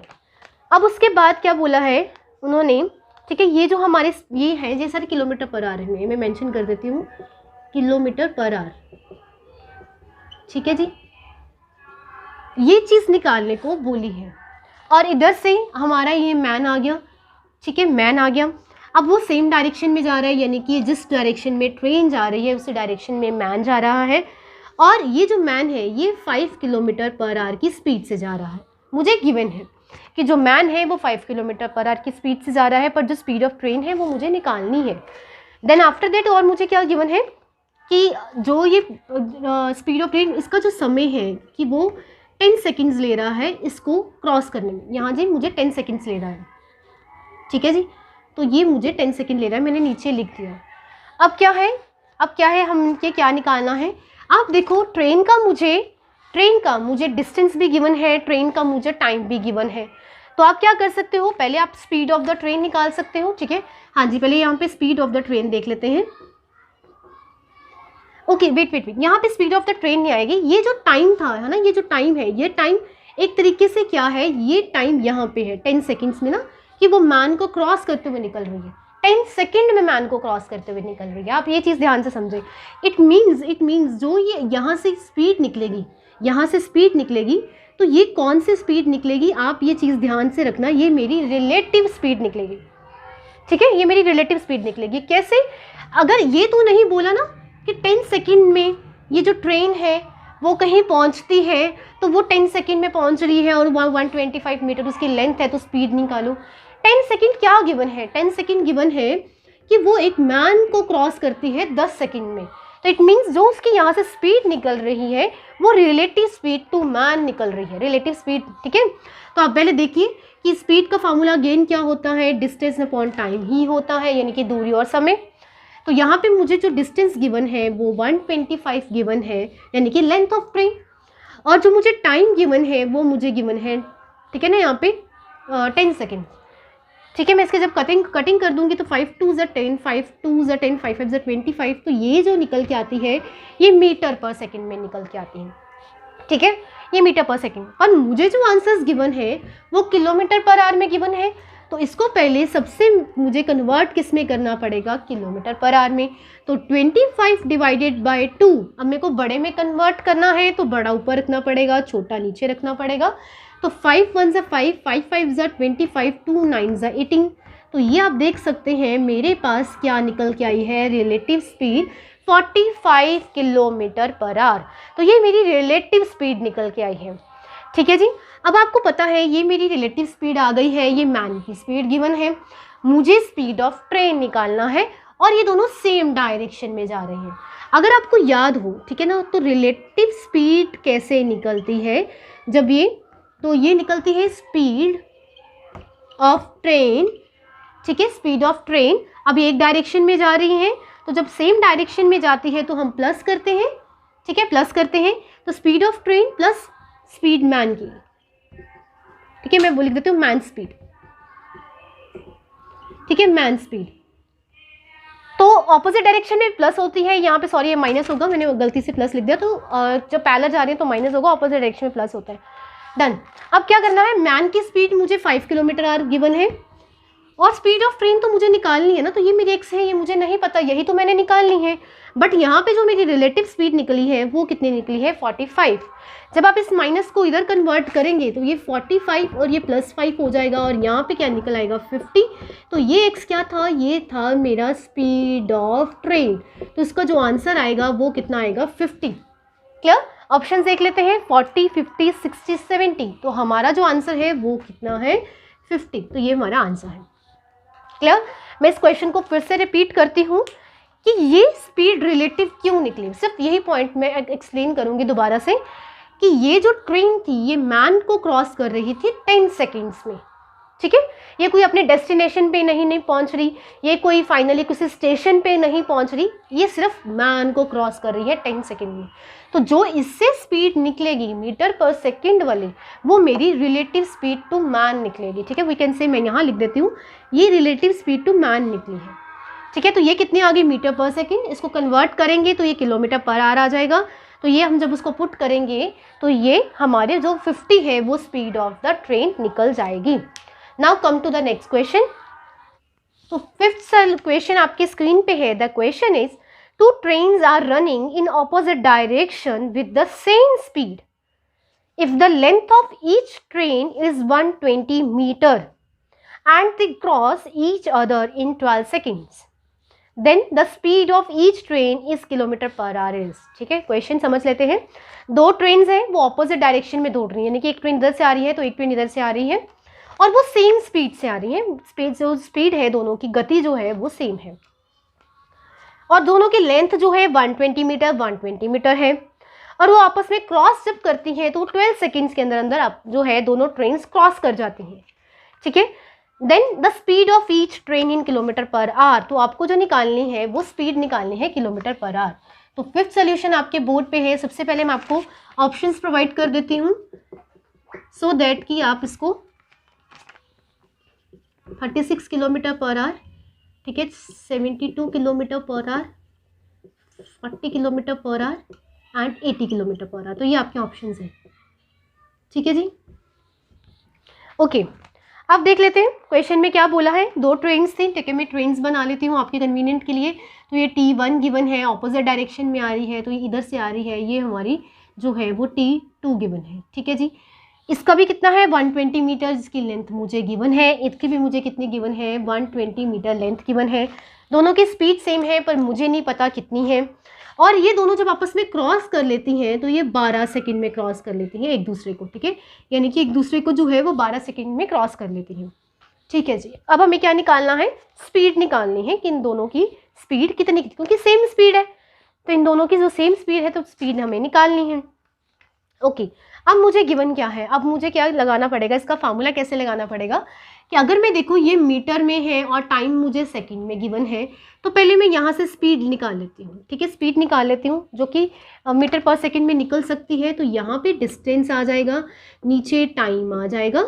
अब उसके बाद क्या बोला है उन्होंने, ठीक है, ये जो हमारे ये है ये सारे किलोमीटर पर आवर में मैं मेंशन कर देती हूँ, किलोमीटर पर आवर, ठीक है जी, ये चीज़ निकालने को बोली है। और इधर से हमारा ये मैन आ गया, ठीक है, मैन आ गया। अब वो सेम डायरेक्शन में जा रहा है, यानी कि जिस डायरेक्शन में ट्रेन जा रही है उसी डायरेक्शन में मैन जा रहा है। और ये जो मैन है ये 5 किलोमीटर पर आवर की स्पीड से जा रहा है। मुझे गिवन है कि जो मैन है वो 5 किलोमीटर पर आवर की स्पीड से जा रहा है, पर जो स्पीड ऑफ ट्रेन है वो मुझे निकालनी है। देन आफ्टर दैट और मुझे क्या गिवन है कि जो ये स्पीड ऑफ ट्रेन, इसका जो समय है कि वो 10 सेकेंड्स ले रहा है इसको क्रॉस करने में। यहाँ जी मुझे 10 सेकेंड्स ले रहा है, ठीक है जी, तो ये मुझे 10 सेकेंड ले रहा है, मैंने नीचे लिख दिया। अब क्या है हमके क्या निकालना है। आप देखो ट्रेन का मुझे डिस्टेंस भी गिवन है, ट्रेन का मुझे टाइम भी गिवन है। तो आप क्या कर सकते हो, पहले आप स्पीड ऑफ द ट्रेन निकाल सकते हो, ठीक है। हाँ जी, पहले यहाँ पे स्पीड ऑफ द ट्रेन देख लेते हैं। ओके वेट, यहाँ पे स्पीड ऑफ द ट्रेन नहीं आएगी। ये जो टाइम था है ना, ये जो टाइम है, ये टाइम एक तरीके से क्या है, ये टाइम यहाँ पे है 10 सेकेंड्स में ना, कि वो मैन को क्रॉस करते हुए निकल रही है, 10 सेकेंड में मैन को क्रॉस करते हुए निकल रही है। आप ये चीज़ ध्यान से समझें। इट मीन्स जो ये यहाँ से स्पीड निकलेगी, तो ये कौन सी स्पीड निकलेगी, आप ये चीज़ ध्यान से रखना, ये मेरी रिलेटिव स्पीड निकलेगी, ठीक है, ये मेरी रिलेटिव स्पीड निकलेगी। कैसे, अगर ये तो नहीं बोला ना कि 10 सेकेंड में ये जो ट्रेन है वो कहीं पहुंचती है, तो वो 10 सेकेंड में पहुंच रही है और 125 मीटर उसकी लेंथ है, तो स्पीड निकालो। 10 सेकेंड क्या गिवन है, 10 सेकेंड गिवन है कि वो एक मैन को क्रॉस करती है 10 सेकेंड में। तो इट मीन्स जो उसकी यहाँ से स्पीड निकल रही है वो रिलेटिव स्पीड टू मैन निकल रही है, रिलेटिव स्पीड, ठीक है। तो आप पहले देखिए कि स्पीड का फार्मूला अगेन क्या होता है, डिस्टेंस अपॉन टाइम ही होता है, यानी कि दूरी और समय। तो यहाँ पे मुझे जो डिस्टेंस गिवन है वो 125 गिवन है, यानी कि लेंथ ऑफ ट्रेन। और जो मुझे टाइम गिवन है वो मुझे गिवन है, ठीक है ना, यहाँ पे 10 सेकेंड, ठीक है। मैं इसके जब कटिंग कर दूंगी तो 5 2 ज़ 10, 5 2 ज़ 10, 5 5 ज़ 25, तो ये जो निकल के आती है ये मीटर पर सेकेंड में निकल के आती है, ठीक है, ये मीटर पर सेकेंड। पर मुझे जो आंसर्स गिवन है वो किलोमीटर पर आवर में गिवन है, तो इसको पहले सबसे मुझे कन्वर्ट किस में करना पड़ेगा, किलोमीटर पर आवर में। तो 25 डिवाइडेड बाय 2, अब मेरे को बड़े में कन्वर्ट करना है तो बड़ा ऊपर रखना पड़ेगा, छोटा नीचे रखना पड़ेगा। तो 5 1 ज़ 5, 5 5 ज़ 25, 2 9 ज़ 18। तो ये आप देख सकते हैं मेरे पास क्या निकल के आई है, relative speed 45 kilometre per hour. तो ये मेरी रिलेटिव स्पीड निकल के आई है, ठीक है जी। अब आपको पता है ये मेरी रिलेटिव स्पीड आ गई है, ये मैन की स्पीड गिवन है, मुझे स्पीड ऑफ ट्रेन निकालना है, और ये दोनों सेम डायरेक्शन में जा रहे हैं। अगर आपको याद हो, ठीक है ना, तो रिलेटिव स्पीड कैसे निकलती है, जब ये निकलती है स्पीड ऑफ ट्रेन, ठीक है, स्पीड ऑफ ट्रेन। अब ये एक डायरेक्शन में जा रही है, तो जब सेम डायरेक्शन में जाती है तो हम प्लस करते हैं, ठीक है, प्लस करते हैं। तो speed of train plus speed man की, ठीक है, मैं लिख देती हूँ मैन स्पीड, ठीक है, मैन स्पीड। तो ऑपोजिट डायरेक्शन में प्लस होती है, यहाँ पे सॉरी ये माइनस होगा, मैंने गलती से प्लस लिख दिया, तो जब पैरेलल जा रही है तो माइनस होगा, ऑपोजिट डायरेक्शन में प्लस होता है। डन। अब क्या करना है, मैन की स्पीड मुझे 5 किलोमीटर आवर गिवन है, और स्पीड ऑफ ट्रेन तो मुझे निकालनी है ना, तो ये मेरी एक्स है, ये मुझे नहीं पता, यही तो मैंने निकालनी है। बट यहाँ पे जो मेरी रिलेटिव स्पीड निकली है वो कितनी निकली है, 45। जब आप इस माइनस को इधर कन्वर्ट करेंगे तो ये 45 और ये +5 हो जाएगा, और यहाँ पे क्या निकल आएगा, 50। तो ये एक्स क्या था, ये था मेरा स्पीड ऑफ ट्रेन। तो इसका जो आंसर आएगा वो कितना आएगा, 50। क्लियर। ऑप्शन देख लेते हैं, 40 50 60 70। तो हमारा जो आंसर है वो कितना है, 50। तो ये हमारा आंसर है। क्लियर। मैं इस क्वेश्चन को फिर से रिपीट करती हूँ कि ये स्पीड रिलेटिव क्यों निकली, सिर्फ यही पॉइंट मैं एक्सप्लेन करूँगी दोबारा से, कि ये जो ट्रेन थी ये मैन को क्रॉस कर रही थी 10 सेकेंड्स में, ठीक है। ये कोई अपने डेस्टिनेशन पे नहीं पहुंच रही, ये कोई फाइनली किसी स्टेशन पे नहीं पहुंच रही, ये सिर्फ मैन को क्रॉस कर रही है 10 सेकेंड में। तो जो इससे स्पीड निकलेगी मीटर पर सेकेंड वाली, वो मेरी रिलेटिव स्पीड टू मैन निकलेगी। ठीक है, वी कैन से, मैं यहाँ लिख देती हूँ, ये रिलेटिव स्पीड टू मैन निकली है। ठीक है, तो ये कितनी आ गई मीटर पर सेकेंड, इसको कन्वर्ट करेंगे तो ये किलोमीटर पर आवर आ जाएगा। तो ये हम जब उसको पुट करेंगे तो ये हमारे जो 50 है वो स्पीड ऑफ द ट्रेन निकल जाएगी। Now come to the next question. तो फिफ्थ क्वेश्चन आपकी स्क्रीन पे है। The question is, two trains are running in opposite direction with the same speed. If the length of each train is 120 metre and they cross each other in 12 seconds, then the speed of each train is kilometre per our is। ठीक है, question समझ लेते हैं। दो trains हैं, वो opposite direction में दौड़ रही है, यानी कि एक ट्रेन इधर से आ रही है तो एक ट्रेन इधर से आ रही है, और वो सेम स्पीड से आ रही है। स्पीड है दोनों की, गति जो है वो सेम है, और दोनों की लेंथ जो है 120 मीटर 120 मीटर है, और वो आपस में क्रॉस जब करती हैं तो 12 सेकेंड्स के अंदर अंदर आप जो है दोनों ट्रेन क्रॉस कर जाती हैं। ठीक है, then the speed of each train in kilometre per hour. तो आपको जो निकालनी है वो स्पीड निकालनी है किलोमीटर पर आवर। तो फिफ्थ सोल्यूशन आपके बोर्ड पे है। सबसे पहले मैं आपको ऑप्शंस प्रोवाइड कर देती हूँ सो दैट कि आप इसको 36 किलोमीटर पर आवर, ठीक है, 72 kilometre per our, 40 kilometre per our and 80 kilometre per hour. तो ये आपके ऑप्शंस हैं। ठीक है जी, ओके। अब देख लेते हैं क्वेश्चन में क्या बोला है। दो ट्रेन्स थी, ठीक है, मैं ट्रेन्स बना लेती हूँ आपके कन्वीनियंट के लिए। तो ये T1 गिवन है, ऑपोजिट डायरेक्शन में आ रही है, तो ये इधर से आ रही है, ये हमारी जो है वो T2 गिवन है। ठीक है जी, इसका भी कितना है 120 मीटर जिसकी लेंथ मुझे गिवन है, इसकी भी मुझे कितनी गिवन है 120 मीटर लेंथ गिवन है। दोनों की स्पीड सेम है पर मुझे नहीं पता कितनी है, और ये दोनों जब आपस में क्रॉस कर लेती हैं तो ये 12 सेकंड में क्रॉस कर लेती हैं एक दूसरे को। ठीक है, यानी कि एक दूसरे को जो है वो 12 सेकंड में क्रॉस कर लेती हैं। ठीक है जी, अब हमें क्या निकालना है, स्पीड निकालनी है कि इन दोनों की स्पीड कितनी, क्योंकि सेम स्पीड है तो इन दोनों की जो सेम स्पीड है तो स्पीड हमें निकालनी है। ओके, अब मुझे गिवन क्या है, अब मुझे क्या लगाना पड़ेगा, इसका फार्मूला कैसे लगाना पड़ेगा कि अगर मैं देखूँ ये मीटर में है और टाइम मुझे सेकंड में गिवन है, तो पहले मैं यहाँ से स्पीड निकाल लेती हूँ। ठीक है, स्पीड निकाल लेती हूँ जो कि मीटर पर सेकंड में निकल सकती है। तो यहाँ पे डिस्टेंस आ जाएगा, नीचे टाइम आ जाएगा।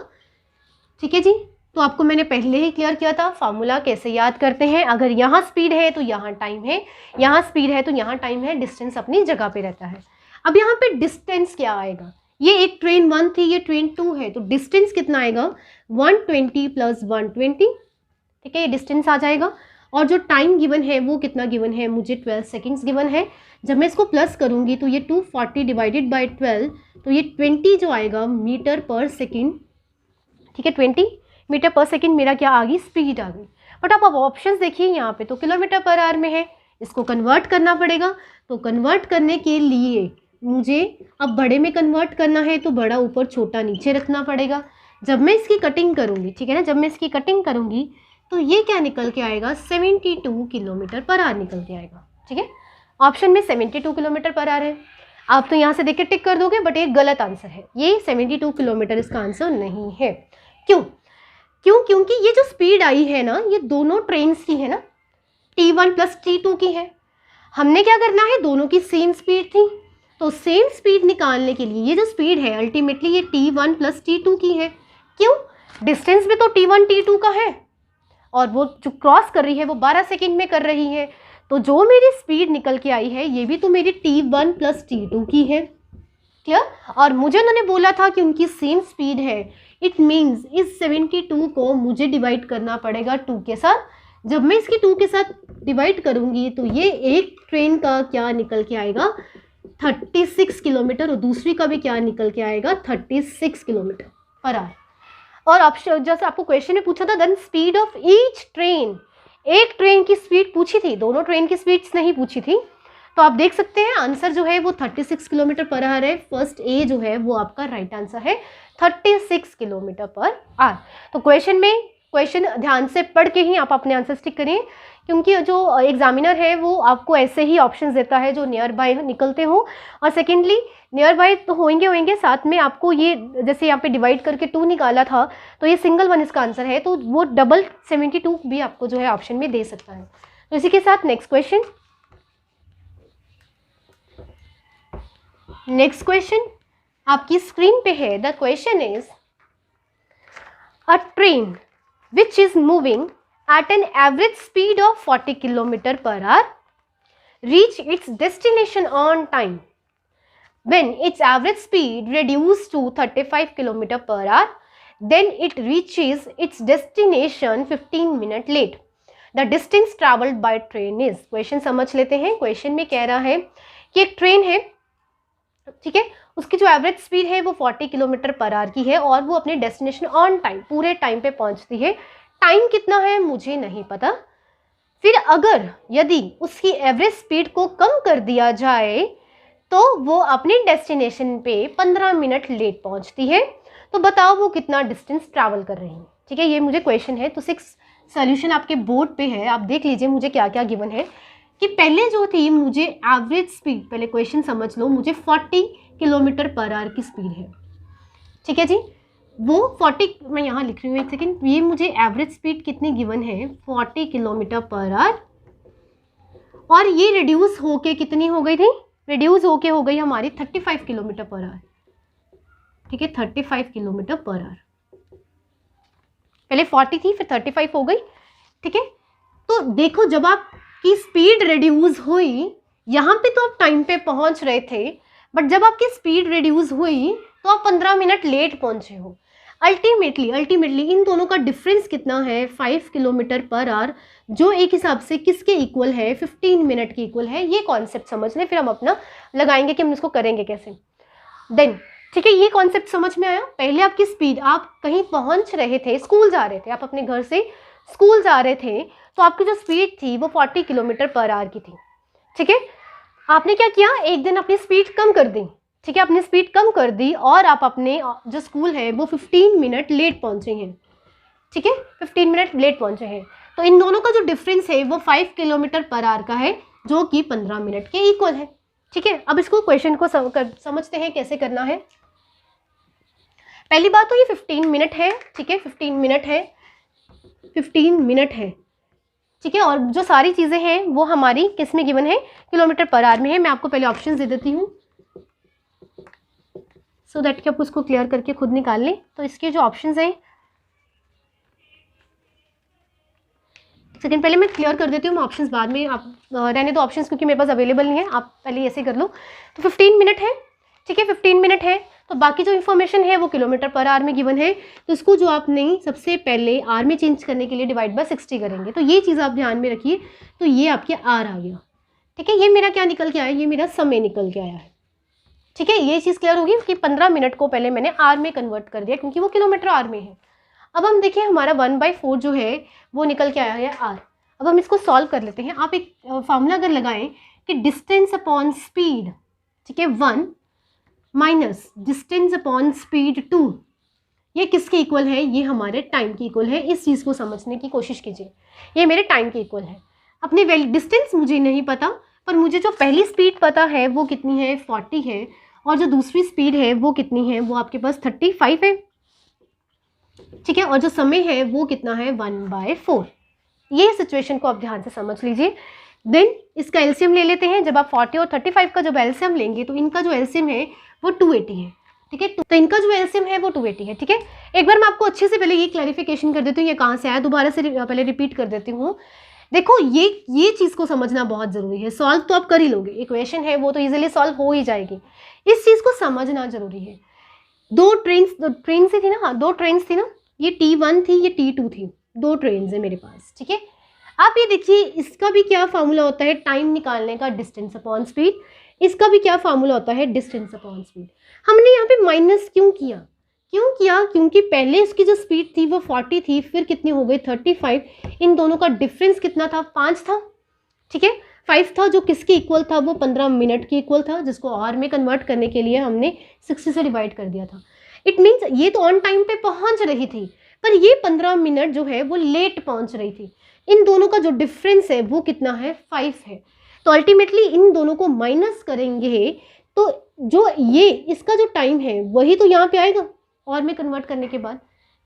ठीक है जी, तो आपको मैंने पहले ही क्लियर किया था फार्मूला कैसे याद करते हैं। अगर यहाँ स्पीड है तो यहाँ टाइम है, यहाँ स्पीड है तो यहाँ टाइम है, डिस्टेंस अपनी जगह पे रहता है। अब यहाँ पे डिस्टेंस क्या आएगा, ये एक ट्रेन 1 थी, ये ट्रेन 2 है, तो डिस्टेंस कितना आएगा 120 प्लस 120। ठीक है, ये डिस्टेंस आ जाएगा, और जो टाइम गिवन है वो कितना गिवन है मुझे 12 सेकेंड्स गिवन है। जब मैं इसको प्लस करूँगी तो ये 240 डिवाइडेड बाई 12, तो ये 20 जो आएगा मीटर पर सेकेंड। ठीक है, 20 मीटर पर सेकेंड मेरा क्या आ गई, स्पीड आ गई। बट आप अब ऑप्शन देखिए, यहाँ पे तो किलोमीटर पर आवर में है, इसको कन्वर्ट करना पड़ेगा। तो कन्वर्ट करने के लिए मुझे अब बड़े में कन्वर्ट करना है तो बड़ा ऊपर छोटा नीचे रखना पड़ेगा। जब मैं इसकी कटिंग करूँगी, ठीक है ना, जब मैं इसकी कटिंग करूँगी तो ये क्या निकल के आएगा 72 किलोमीटर पर आवर निकल के आएगा। ठीक है, ऑप्शन में 72 किलोमीटर पर आवर है। आप तो यहाँ से देख के टिक कर दोगे, बट एक गलत आंसर है, ये 72 किलोमीटर इसका आंसर नहीं है। क्यों? क्योंकि ये जो स्पीड आई है ना, ये दोनों ट्रेन्स की है ना, T1 प्लस T2 की है। हमने क्या करना है, दोनों की सेम स्पीड थी, तो सेम स्पीड निकालने के लिए ये जो स्पीड है अल्टीमेटली ये T1 प्लस T2 की है। क्यों? डिस्टेंस भी तो T1 T2 का है, और वो जो क्रॉस कर रही है वो 12 सेकेंड में कर रही है, तो जो मेरी स्पीड निकल के आई है ये भी तो मेरी T1 प्लस T2 की है। क्लियर? और मुझे उन्होंने बोला था कि उनकी सेम स्पीड है, इट मीन्स इस 72 को मुझे डिवाइड करना पड़ेगा 2 के साथ। जब मैं इसकी 2 के साथ डिवाइड करूंगी तो ये एक ट्रेन का क्या निकल के आएगा 36 किलोमीटर, और दूसरी का भी क्या निकल के आएगा 36 किलोमीटर पर आवर। और ऑप्शन जैसे आपको क्वेश्चन में पूछा था then speed of each train, एक ट्रेन की स्पीड पूछी थी, दोनों ट्रेन की स्पीड्स नहीं पूछी थी। तो आप देख सकते हैं आंसर जो है वो 36 किलोमीटर पर आवर है। फर्स्ट ए जो है वो आपका राइट आंसर है, 36 किलोमीटर पर आवर। तो क्वेश्चन में क्वेश्चन ध्यान से पढ़ के ही आप अपने आंसर टिक करें, क्योंकि जो एग्जामिनर है वो आपको ऐसे ही ऑप्शंस देता है जो नियर बाय निकलते हो। और सेकेंडली नियर बाय तो होंगे, साथ में आपको ये जैसे यहाँ पे डिवाइड करके 2 निकाला था, तो ये सिंगल 1 इसका आंसर है, तो वो डबल 72 भी आपको जो है ऑप्शन में दे सकता है। तो इसी के साथ नेक्स्ट क्वेश्चन आपकी स्क्रीन पे है। The question is a train which is moving at an average speed of 40 km/h reach its destination on time when its average speed reduced to 35 km/h, then it reaches its destination 15 minutes late. The distance traveled by train is। Question समझ लेते हैं। Question में कह रहा है कि एक train है, ठीक है, उसकी जो एवरेज स्पीड है वो 40 km/h की है और वो अपने डेस्टिनेशन ऑन टाइम, पूरे टाइम पे पहुंचती है। टाइम कितना है मुझे नहीं पता। फिर अगर यदि उसकी एवरेज स्पीड को कम कर दिया जाए तो वो अपने डेस्टिनेशन पे 15 मिनट लेट पहुंचती है। तो बताओ वो कितना डिस्टेंस ट्रैवल कर रही है। ठीक है, ये मुझे क्वेश्चन है। तो 6 सॉल्यूशन आपके बोर्ड पे है, आप देख लीजिए मुझे क्या क्या गिवन है। कि पहले जो थी मुझे एवरेज स्पीड, पहले क्वेश्चन समझ लो, मुझे 40 km/h की स्पीड है। ठीक है जी, वो 40 मैं यहाँ लिख रही हूँ, एक सेकेंड। ये मुझे एवरेज स्पीड कितनी गिवन है 40 km/h, और ये रिड्यूस होके कितनी हो गई थी, रिड्यूस होके हो गई हमारी 35 km/h। ठीक है, 35 km/h। पहले 40 थी फिर 35 हो गई। ठीक है, तो देखो जब आपकी स्पीड रिड्यूस हुई, यहाँ पे तो आप टाइम पे पहुंच रहे थे, बट जब आपकी स्पीड रिड्यूस हुई तो आप 15 मिनट लेट पहुंचे हो। अल्टीमेटली इन दोनों का डिफरेंस कितना है 5 km/h, जो एक हिसाब से किसके इक्वल है 15 मिनट के इक्वल है। ये कॉन्सेप्ट समझ लें, फिर हम अपना लगाएंगे कि हम इसको करेंगे कैसे। देन ठीक है, ये कॉन्सेप्ट समझ में आया। पहले आपकी स्पीड, आप कहीं पहुंच रहे थे, स्कूल जा रहे थे, आप अपने घर से स्कूल जा रहे थे, तो आपकी जो स्पीड थी वो 40 km/h की थी। ठीक है, आपने क्या किया, एक दिन अपनी स्पीड कम कर दी। ठीक है, अपनी स्पीड कम कर दी और आप अपने जो स्कूल है वो 15 मिनट लेट पहुंचे हैं। ठीक है, 15 मिनट लेट पहुंचे हैं। तो इन दोनों का जो डिफरेंस है वो 5 km/h का है, जो कि 15 मिनट के इक्वल है। ठीक है, अब इसको क्वेश्चन को समझते हैं कैसे करना है। पहली बात तो ये 15 मिनट है। ठीक है, 15 मिनट है, 15 मिनट है। ठीक है, और जो सारी चीज़ें हैं वो हमारी किस में गिवन है, km/h में है। मैं आपको पहले ऑप्शन दे देती हूँ सो दैट कि आप उसको क्लियर करके खुद निकाल लें। तो इसके जो ऑप्शंस हैं, सेकेंड पहले मैं क्लियर कर देती हूँ, मैं ऑप्शंस बाद में, आप रहने दो ऑप्शंस क्योंकि मेरे पास अवेलेबल नहीं है, आप पहले ऐसे कर लो। तो 15 मिनट है। ठीक है, 15 मिनट है, तो बाकी जो इन्फॉर्मेशन है वो km/h में गिवन है। तो इसको जो आप नहीं सबसे पहले आर में चेंज करने के लिए डिवाइड बाय 60 करेंगे। तो ये चीज़ आप ध्यान में रखिए। तो ये आपके आर आ गया। ठीक है, ये मेरा क्या निकल के आया, ये मेरा समय निकल के आया है। ठीक है, ये चीज़ क्लियर होगी कि 15 मिनट को पहले मैंने आर में कन्वर्ट कर दिया क्योंकि वो km/h में है। अब हम देखिए हमारा 1/4 जो है वो निकल के आया है आर। अब हम इसको सॉल्व कर लेते हैं। आप एक फॉर्मूला अगर लगाएं कि डिस्टेंस अपॉन स्पीड, ठीक है, 1 माइनस डिस्टेंस अपॉन स्पीड 2, ये किसके इक्वल है, ये हमारे टाइम के इक्वल है। इस चीज़ को समझने की कोशिश कीजिए, ये मेरे टाइम के इक्वल है। अपनी डिस्टेंस मुझे नहीं पता, पर मुझे जो पहली स्पीड पता है वो कितनी है 40 है, और जो दूसरी स्पीड है वो कितनी है, वो आपके पास 35 है। ठीक है, और जो समय है वो कितना है 1/4। ये सिचुएशन को आप ध्यान से समझ लीजिए। देन इसका एलसीएम ले लेते हैं। जब आप 40 और 35 का जब एलसीएम लेंगे तो इनका जो एलसीएम है वो 280 है। ठीक है, तो इनका जो एलसीएम है वो 280 है। ठीक है, एक बार मैं आपको अच्छे से पहले ये क्लैरिफिकेशन कर देती हूँ, ये कहाँ से आया, दोबारा से पहले रिपीट कर देती हूँ। देखो ये चीज़ को समझना बहुत ज़रूरी है। सॉल्व तो आप कर ही लोगे, इक्वेशन है वो तो इजीली सॉल्व हो ही जाएगी। इस चीज़ को समझना जरूरी है। दो ट्रेन से थी ना, हाँ 2 ट्रेन थी ना, ये T1 थी, ये T2 थी, 2 ट्रेन है मेरे पास। ठीक है, आप ये देखिए इसका भी क्या फार्मूला होता है टाइम निकालने का, डिस्टेंस अपॉन स्पीड। इसका भी क्या फार्मूला होता है, डिस्टेंस अपॉन स्पीड। हमने यहाँ पे माइनस क्यों किया, क्योंकि पहले इसकी जो स्पीड थी वो 40 थी, फिर कितनी हो गई 35। इन दोनों का डिफरेंस कितना था, 5 था। ठीक है, 5 था, जो किसके इक्वल था, वो 15 मिनट के इक्वल था, जिसको आवर में कन्वर्ट करने के लिए हमने 60 से डिवाइड कर दिया था। इट मीन्स ये तो ऑन टाइम पे पहुंच रही थी, पर ये 15 मिनट जो है वो लेट पहुंच रही थी। इन दोनों का जो डिफरेंस है वो कितना है, 5 है। तो अल्टीमेटली इन दोनों को माइनस करेंगे तो जो ये इसका जो टाइम है वही तो यहाँ पे आएगा और में कन्वर्ट करने के बाद।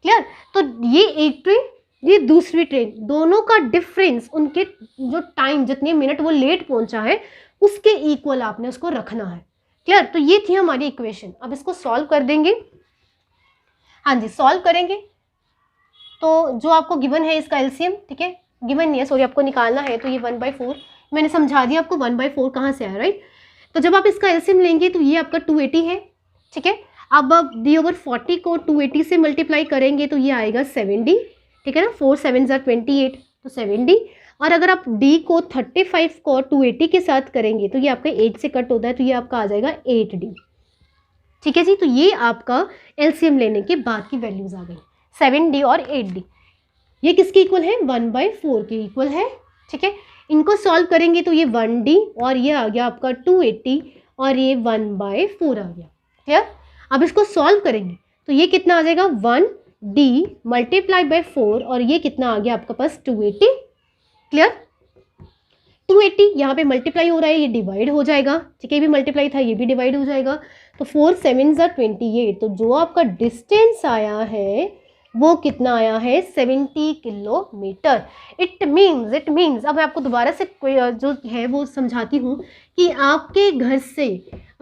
क्लियर? तो ये एक ट्रेन, ये दूसरी ट्रेन, दोनों का डिफरेंस, उनके जो टाइम जितने मिनट वो लेट पहुंचा है उसके इक्वल आपने उसको रखना है। क्लियर? तो ये थी हमारी इक्वेशन। अब इसको सॉल्व कर देंगे। हाँ जी, सॉल्व करेंगे तो जो आपको गिवन है इसका एलसीएम, ठीक है, गिवन नहीं है सॉरी, आपको निकालना है, तो ये 1/4 मैंने समझा दिया आपको 1/4 कहाँ से आया, राइट। तो जब आप इसका एलसीएम लेंगे तो ये आपका 280 है, ठीक है। अब आप d/40 को 280 से मल्टीप्लाई करेंगे तो ये आएगा 70, ठीक है ना, 4 7 28 तो 70। और अगर आप d को 35 को 280 के साथ करेंगे तो ये आपका 8 से कट होता है तो ये आपका आ जाएगा 8d, ठीक है जी। तो ये आपका एलसीएम लेने के बाद की वैल्यूज आ गई, 7d और 8d। ये किसके इक्वल है, 1/4 के इक्वल है, ठीक है। इनको सॉल्व करेंगे तो ये 1d और ये आ गया आपका 280 और ये 1/4 आ गया। क्लियर? अब इसको सॉल्व करेंगे तो ये कितना आ जाएगा, 1d मल्टीप्लाई बाय 4 और ये कितना आ गया आपका पास 280। क्लियर? 280 यहाँ पे मल्टीप्लाई हो रहा है, ये डिवाइड हो जाएगा, ठीक है, ये भी मल्टीप्लाई था, ये भी डिवाइड हो जाएगा। तो 4 7 28, तो जो आपका डिस्टेंस आया है वो कितना आया है, 70 किलोमीटर। इट मीन्स अब मैं आपको दोबारा से जो है वो समझाती हूँ कि आपके घर से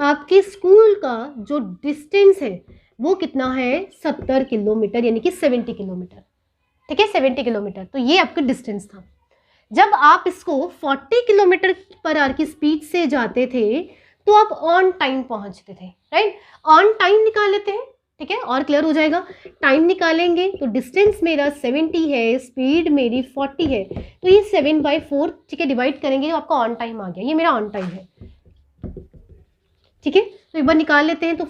आपके स्कूल का जो डिस्टेंस है वो कितना है, 70 किलोमीटर, यानी कि 70 किलोमीटर, ठीक है, 70 किलोमीटर। तो ये आपका डिस्टेंस था। जब आप इसको 40 किलोमीटर पर आवर की स्पीड से जाते थे तो आप ऑन टाइम पहुंचते थे, राइट। ऑन टाइम निकाल लेते हैं, ठीक है, और क्लियर हो जाएगा। टाइम निकालेंगे तो डिस्टेंस मेरा 70 है, स्पीड मेरी 40 है, तो ये 7/4, ठीक है, डिवाइड करेंगे तो आपका ऑन टाइम आ गया, ये मेरा ऑन टाइम है, ठीक है। तो एक बार निकाल लेते हैं तो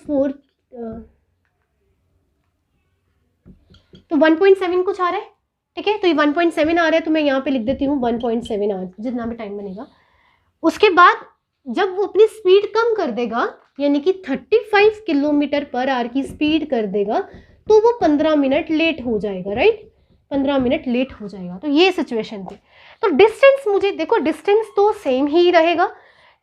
1.7 कुछ आ रहा है, ठीक है। तो ये 1.7 आ रहा है तो मैं यहाँ पे लिख देती हूँ 1.7 आ, जितना भी टाइम बनेगा। उसके बाद जब वो अपनी स्पीड कम कर देगा, यानी कि 35 किलोमीटर पर आवर की स्पीड कर देगा, तो वो 15 मिनट लेट हो जाएगा, राइट, 15 मिनट लेट हो जाएगा। तो ये सिचुएशन थी। तो डिस्टेंस, मुझे देखो डिस्टेंस तो सेम ही रहेगा,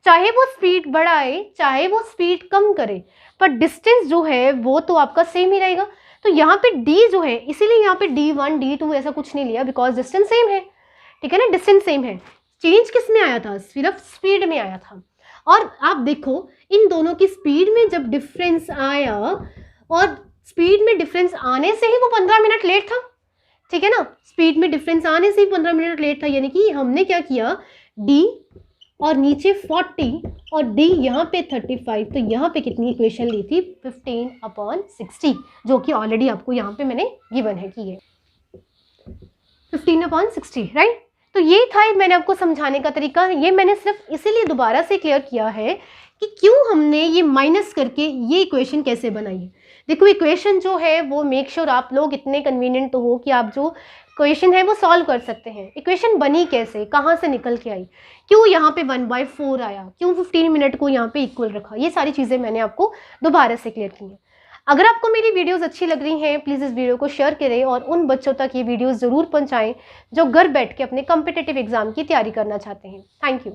चाहे वो स्पीड बढ़ाए चाहे वो स्पीड कम करे, पर डिस्टेंस जो है वो तो आपका सेम ही रहेगा। तो यहाँ पे d जो है, इसीलिए यहाँ पे d1 d2 ऐसा कुछ नहीं लिया, बिकॉज डिस्टेंस सेम है, ठीक है ना, डिस्टेंस सेम है। चेंज किस में आया था, सिर्फ स्पीड में आया था। और आप देखो इन दोनों की स्पीड में जब डिफरेंस आया, और स्पीड में डिफरेंस आने से ही वो 15 मिनट लेट था, ठीक है ना, स्पीड में डिफरेंस आने से ही 15 मिनट लेट था। यानी कि हमने क्या किया, d और नीचे 40 और d यहाँ पे 35, तो यहाँ पे कितनी इक्वेशन ली थी, 15/60, जो कि ऑलरेडी आपको यहाँ पे मैंने गिवन है कि ये 15/60, राइट। तो ये था मैंने आपको समझाने का तरीका। ये मैंने सिर्फ इसीलिए दोबारा से क्लियर किया है कि क्यों हमने ये माइनस करके ये इक्वेशन कैसे बनाई है। देखो इक्वेशन जो है वो मेक श्योर आप लोग इतने कन्वीनियंट तो हो कि आप जो इक्वेशन है वो सॉल्व कर सकते हैं। इक्वेशन बनी कैसे, कहाँ से निकल के आई, क्यों यहाँ पे 1/4 आया, क्यों 15 मिनट को यहाँ पे इक्वल रखा, ये सारी चीज़ें मैंने आपको दोबारा से क्लियर की हैं। अगर आपको मेरी वीडियोस अच्छी लग रही हैं, प्लीज़ इस वीडियो को शेयर करें और उन बच्चों तक ये वीडियोस ज़रूर पहुंचाएं जो घर बैठ के अपने कॉम्पिटिटिव एग्जाम की तैयारी करना चाहते हैं। Thank you.